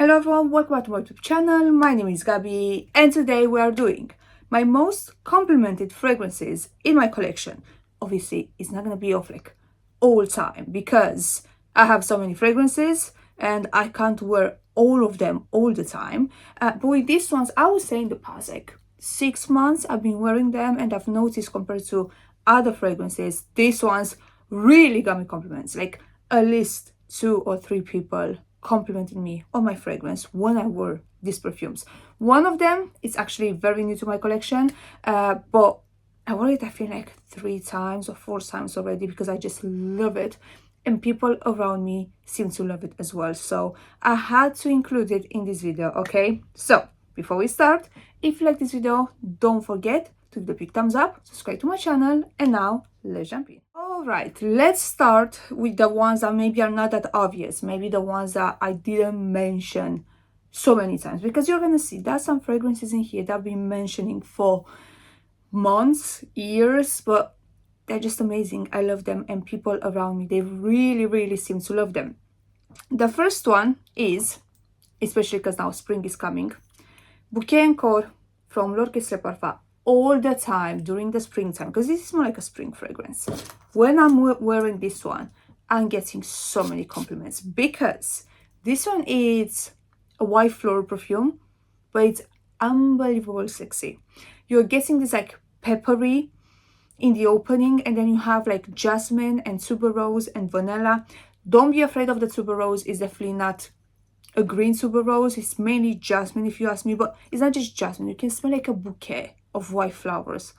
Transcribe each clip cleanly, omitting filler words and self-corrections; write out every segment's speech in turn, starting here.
Hello everyone, welcome back to my YouTube channel. My name is Gabi and today we are doing my most complimented fragrances in my collection. Obviously, it's not going to be of like all time because I have so many fragrances and I can't wear all of them all the time. But with these ones, I would say in the past like 6 months I've been wearing them and I've noticed compared to other fragrances, these ones really got me compliments. Like at least 2 or 3 people complimented me on my fragrance when I wore these perfumes. One of them is actually very new to my collection, but I wore it I feel like 3 times or 4 times already because I just love it and people around me seem to love it as well. So I had to include it in this video, okay? So before we start, if you like this video, don't forget to give the big thumbs up, subscribe to my channel, and now let's jump in. Alright, let's start with the ones that maybe are not that obvious, maybe the ones that I didn't mention so many times, because you're gonna see there's some fragrances in here that I've been mentioning for months, years, but they're just amazing. I love them and people around me, they really seem to love them. The first one is, especially because now spring is coming, Bouquet Encore from L'Orchestre Parfum. All the time during the springtime, because this is more like a spring fragrance. When I'm wearing this one, I'm getting so many compliments because this one is a white floral perfume, but it's unbelievable sexy. You're getting this like peppery in the opening, and then you have like jasmine and tuberose and vanilla. Don't be afraid of the tuberose. It's definitely not a green tuberose. It's mainly jasmine if you ask me, but it's not just jasmine. You can smell like a bouquet of white flowers,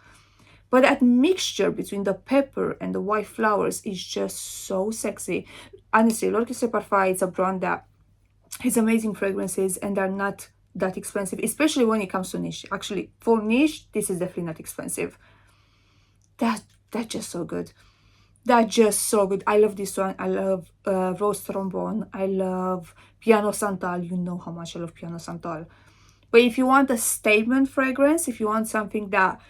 but that mixture between the pepper and the white flowers is just so sexy. Honestly, L'Orchestre Parfum is a brand that has amazing fragrances and they're not that expensive, especially when it comes to niche. Actually, for niche, this is definitely not expensive. That's just so good. That's just so good. I love this one. I love Rose Trombone. I love Piano Santal. You know how much I love Piano Santal. But if you want a statement fragrance, if you want something that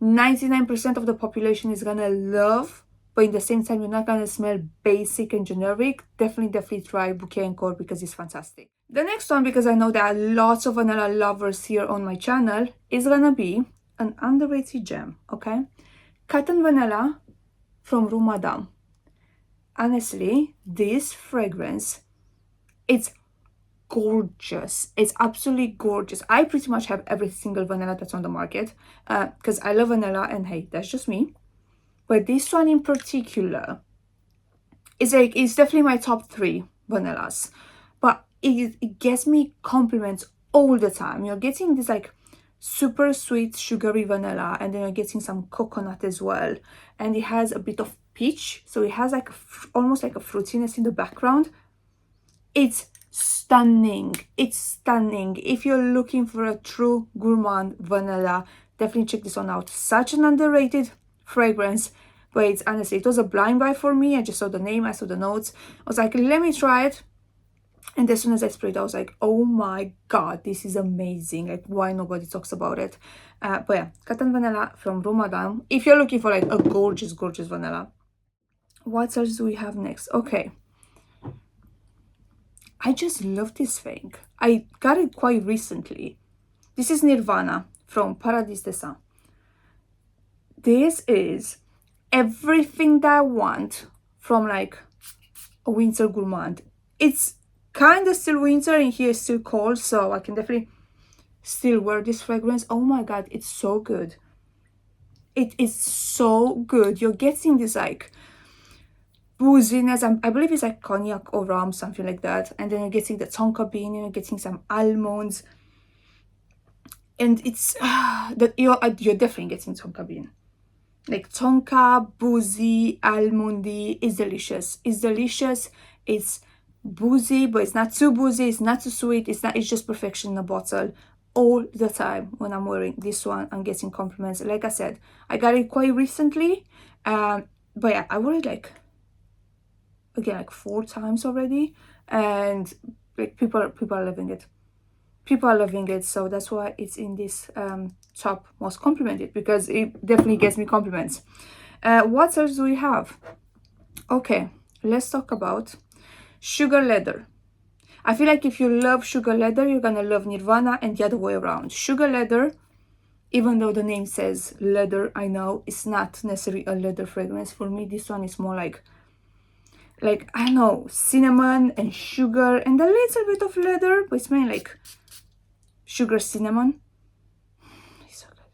99% of the population is gonna love, but in the same time you're not gonna smell basic and generic, definitely try Bouquet Encore because it's fantastic. The next one, because I know there are lots of vanilla lovers here on my channel, is gonna be an underrated gem, okay? Cotton Vanilla from Radam. Honestly, this fragrance, it's gorgeous. It's absolutely gorgeous. I pretty much have every single vanilla that's on the market because I love vanilla, and hey, that's just me. But this one in particular is like, it's definitely my top 3 vanillas, but it gets me compliments all the time. You're getting this like super sweet sugary vanilla, and then you're getting some coconut as well, and it has a bit of peach, so it has like almost like a fruitiness in the background. It's stunning. It's stunning. If you're looking for a true gourmand vanilla, definitely check this one out. Such an underrated fragrance, but it's honestly, it was a blind buy for me. I just saw the name, I saw the notes, I was like, let me try it. And as soon as I sprayed, I was like, oh my god, this is amazing. Like, why nobody talks about it? But yeah, Cotton Vanilla from Radam. If you're looking for like a gorgeous vanilla. What else do we have next? Okay, I just love this thing. I got it quite recently. This is Nirvana from Paradis de Sens. This is everything that I want from like a winter gourmand. It's kind of still winter and here it's still cold, so I can definitely still wear this fragrance. Oh my god, it's so good. It is so good. You're getting this like booziness, I believe it's like cognac or rum, something like that, and then you're getting the tonka bean, and you're getting some almonds, and it's that you're definitely getting tonka bean, like tonka, boozy, almondy. Is delicious. It's delicious. It's boozy, but it's not too boozy, it's not too sweet, it's just perfection in a bottle. All the time when I'm wearing this one, I'm getting compliments. Like I said, I got it quite recently, but yeah, I wore it like again like 4 times already, and like people are loving it. People are loving it, so that's why it's in this top most complimented, because it definitely gets me compliments. What else do we have? Okay, let's talk about Sugar Leather. I feel like if you love sugar leather, you're gonna love Nirvana, and the other way around. Sugar leather, even though the name says leather, I know it's not necessarily a leather fragrance. For me, this one is more like I don't know, cinnamon and sugar and a little bit of leather, but it's mainly like sugar cinnamon. It's so good.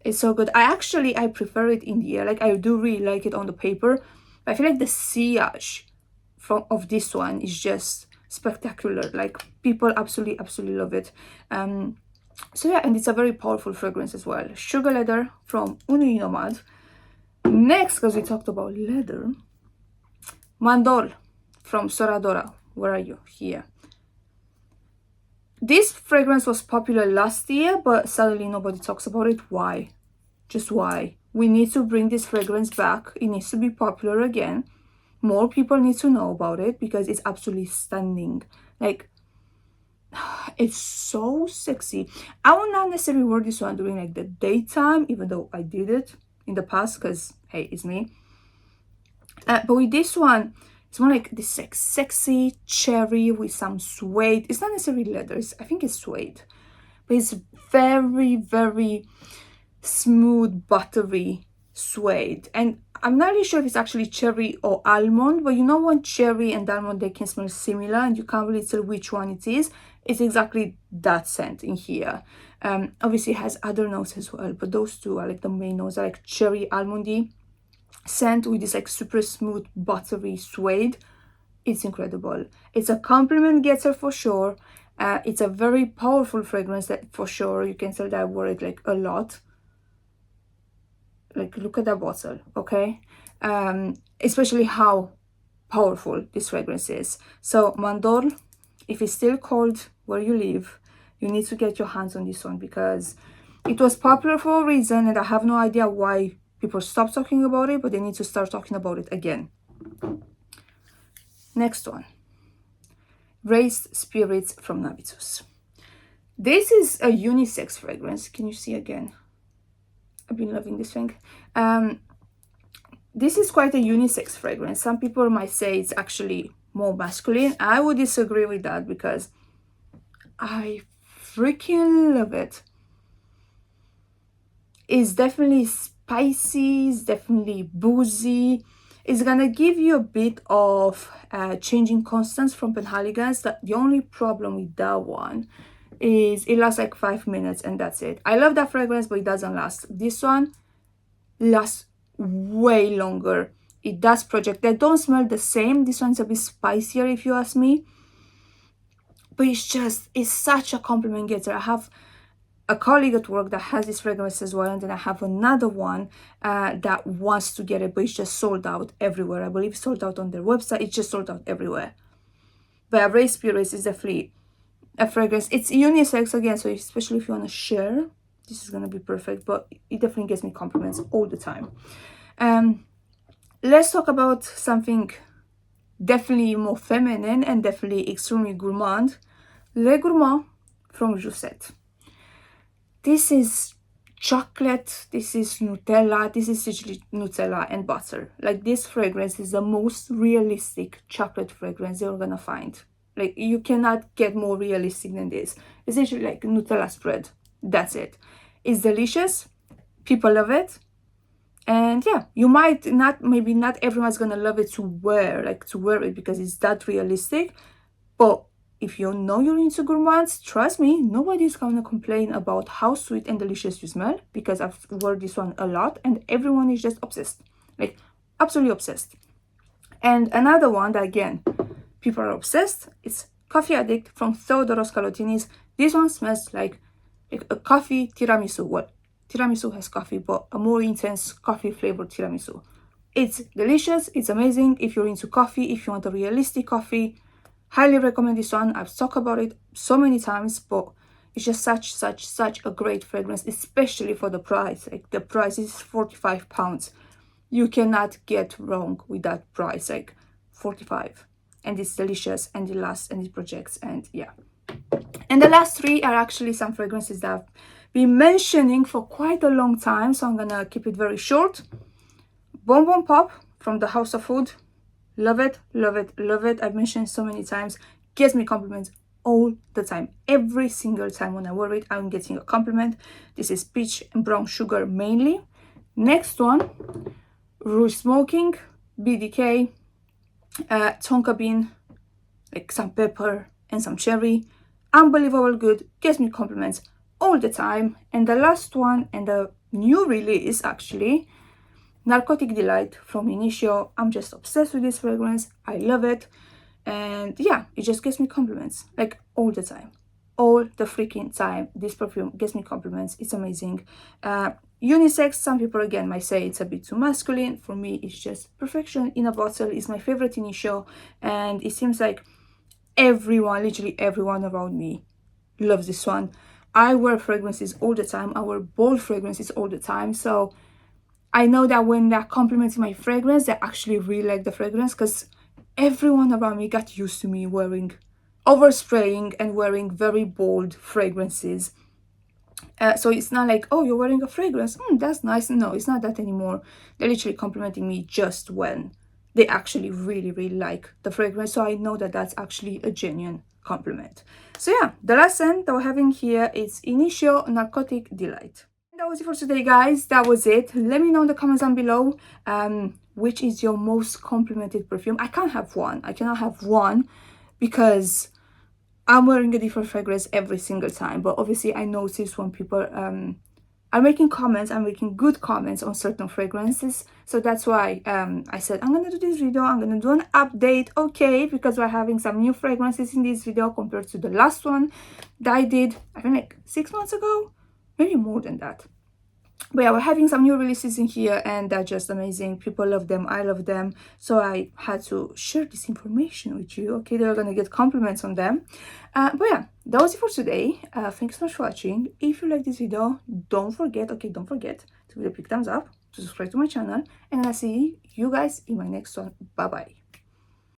It's so good. I prefer it in the air. Like, I do really like it on the paper. But I feel like the sillage of this one is just spectacular. Like, people absolutely love it. So yeah, and it's a very powerful fragrance as well. Sugar leather from Nuit Nomade. Next, because we talked about leather, Mandorle from Sora Dora. Where are you? Here. This fragrance was popular last year, but suddenly nobody talks about it. Why? Just why? We need to bring this fragrance back. It needs to be popular again. More people need to know about it because it's absolutely stunning. Like, it's so sexy. I will not necessarily wear this one during like the daytime, even though I did it in the past because, hey, it's me. But with this one, it's more like this like sexy cherry with some suede. It's not necessarily leather. I think it's suede. But it's very smooth, buttery suede. And I'm not really sure if it's actually cherry or almond. But you know when cherry and almond, they can smell similar and you can't really tell which one it is. It's exactly that scent in here. Obviously it has other notes as well. But those two are like the main notes. Are like cherry, almondy scent with this like super smooth buttery suede. It's incredible. It's a compliment getter for sure. It's a very powerful fragrance that for sure you can tell that I wore it like a lot. Like, look at that bottle, okay? Especially how powerful this fragrance is. So Mandorle, if it's still cold where you live, you need to get your hands on this one because it was popular for a reason, and I have no idea why people stop talking about it, but they need to start talking about it again. Next one. Raised Spirits from Navitus. This is a unisex fragrance. Can you see again? I've been loving this thing. This is quite a unisex fragrance. Some people might say it's actually more masculine. I would disagree with that because I freaking love it. It's definitely spicy, it's definitely boozy. It's gonna give you a bit of changing constants from Penhaligon's. The only problem with that one is it lasts like 5 minutes and that's it. I love that fragrance, but it doesn't last. This one lasts way longer. It does project. They don't smell the same. This one's a bit spicier if you ask me. But it's such a compliment getter. I have a colleague at work that has this fragrance as well, and then I have another one that wants to get it, but it's just sold out everywhere. I believe it's sold out on their website. It's just sold out everywhere. But Raised Spirits is definitely a fragrance. It's unisex again, so especially if you want to share, this is gonna be perfect. But it definitely gives me compliments all the time. Let's talk about something definitely more feminine and definitely extremely gourmand. Le Gourmand from Jousset. This is chocolate, this is Nutella, this is literally Nutella and butter. Like, this fragrance is the most realistic chocolate fragrance you're gonna find. Like, you cannot get more realistic than this. It's literally like Nutella spread. That's it. It's delicious. People love it. And yeah, you might not, maybe not everyone's gonna love it to wear it because it's that realistic. But if you know you're into gourmands, trust me, nobody's gonna complain about how sweet and delicious you smell, because I've worn this one a lot and everyone is just obsessed. Like, absolutely obsessed. And another one that, again, people are obsessed, it's Coffee Addict from Theodoros Kalotinis. This one smells like a coffee tiramisu. Well, tiramisu has coffee, but a more intense coffee flavored tiramisu. It's delicious, it's amazing. If you're into coffee, if you want a realistic coffee, highly recommend this one. I've talked about it so many times, but it's just such a great fragrance, especially for the price. Like, the price is £45. You cannot get wrong with that price, like 45. And it's delicious and it lasts and it projects, and yeah. And the last three are actually some fragrances that I've been mentioning for quite a long time, so I'm gonna keep it very short. Bonbon Pop from the House of Food. Love it, love it, love it. I've mentioned so many times. gives me compliments all the time. Every single time when I wear it, I'm getting a compliment. This is Peach and Brown Sugar mainly. Next one, Rouge Smoking, BDK, tonka bean, like some pepper and some cherry. Unbelievable good, gives me compliments all the time. And the last one, and the new release actually, Narcotic Delight from Initio. I'm just obsessed with this fragrance. I love it. And yeah, it just gives me compliments like all the time. All the freaking time. This perfume gives me compliments. It's amazing. Unisex, some people again might say it's a bit too masculine. For me, it's just perfection in a bottle. It's my favorite Initio. And it seems like everyone, literally everyone around me loves this one. I wear fragrances all the time. I wear bold fragrances all the time. So I know that when they're complimenting my fragrance, they actually really like the fragrance, because everyone around me got used to me wearing, overspraying and wearing very bold fragrances. So it's not like, oh, you're wearing a fragrance, that's nice. No, it's not that anymore. They're literally complimenting me just when they actually really, really like the fragrance. So I know that that's actually a genuine compliment. So yeah, the last scent that we're having here is Initio Narcotic Delight. That was it for today, guys. That was it. Let me know in the comments down below which is your most complimented perfume. I can't have one. I cannot have one because I'm wearing a different fragrance every single time. But obviously I notice when people are making comments, I'm making good comments on certain fragrances. So that's why I said I'm gonna do this video. I'm gonna do an update, okay, because we're having some new fragrances in this video compared to the last one that I did, I think like 6 months ago, maybe more than that. But yeah, we're having some new releases in here and they're just amazing. People love them, I love them, so I had to share this information with you. Okay, they're gonna get compliments on them. But yeah, that was it for today. Thanks so much for watching. If you like this video, don't forget to give it a big thumbs up, to subscribe to my channel, and I'll see you guys in my next one. Bye bye.